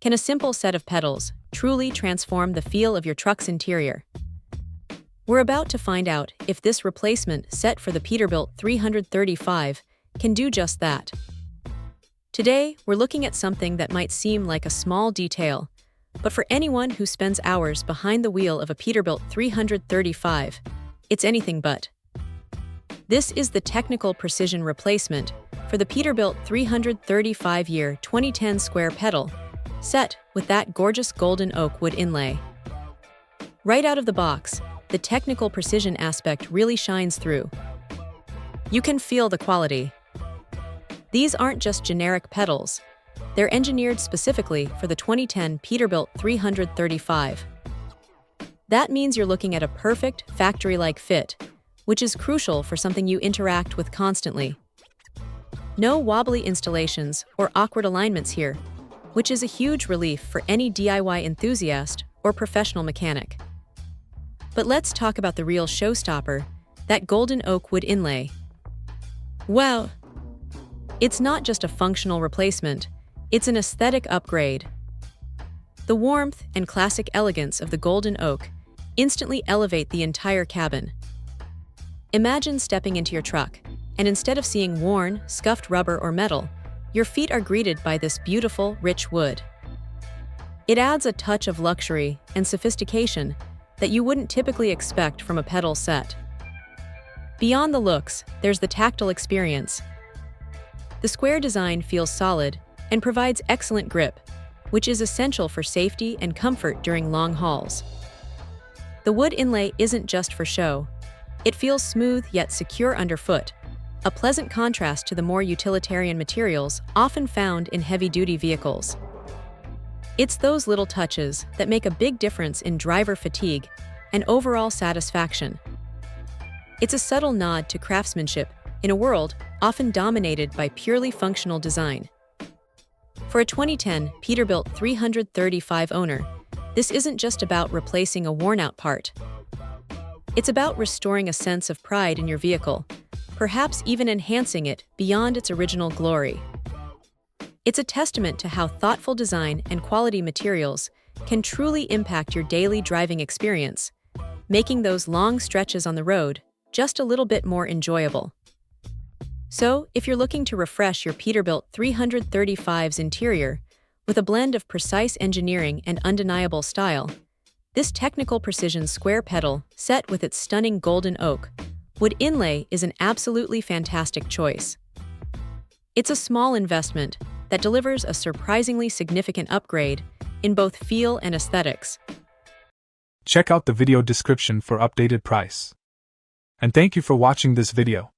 Can a simple set of pedals truly transform the feel of your truck's interior? We're about to find out if this replacement set for the Peterbilt 335 can do just that. Today, we're looking at something that might seem like a small detail, but for anyone who spends hours behind the wheel of a Peterbilt 335, it's anything but. This is the technical precision replacement for the Peterbilt 335 year 2010 square pedal, set with that gorgeous golden oak wood inlay. Right out of the box, the technical precision aspect really shines through. You can feel the quality. These aren't just generic pedals. They're engineered specifically for the 2010 Peterbilt 335. That means you're looking at a perfect, factory-like fit, which is crucial for something you interact with constantly. No wobbly installations or awkward alignments here, which is a huge relief for any DIY enthusiast or professional mechanic. But let's talk about the real showstopper, that golden oak wood inlay. Wow! It's not just a functional replacement, it's an aesthetic upgrade. The warmth and classic elegance of the golden oak instantly elevate the entire cabin. Imagine stepping into your truck, and instead of seeing worn, scuffed rubber or metal, your feet are greeted by this beautiful, rich wood. It adds a touch of luxury and sophistication that you wouldn't typically expect from a pedal set. Beyond the looks, there's the tactile experience. The square design feels solid and provides excellent grip, which is essential for safety and comfort during long hauls. The wood inlay isn't just for show. It feels smooth yet secure underfoot, a pleasant contrast to the more utilitarian materials often found in heavy-duty vehicles. It's those little touches that make a big difference in driver fatigue and overall satisfaction. It's a subtle nod to craftsmanship in a world often dominated by purely functional design. For a 2010 Peterbilt 335 owner, this isn't just about replacing a worn-out part. It's about restoring a sense of pride in your vehicle, perhaps even enhancing it beyond its original glory. It's a testament to how thoughtful design and quality materials can truly impact your daily driving experience, making those long stretches on the road just a little bit more enjoyable. So, if you're looking to refresh your Peterbilt 335's interior with a blend of precise engineering and undeniable style, this technical precision square pedal, set with its stunning golden oak wood inlay, is an absolutely fantastic choice. It's a small investment that delivers a surprisingly significant upgrade in both feel and aesthetics. Check out the video description for updated price. And thank you for watching this video.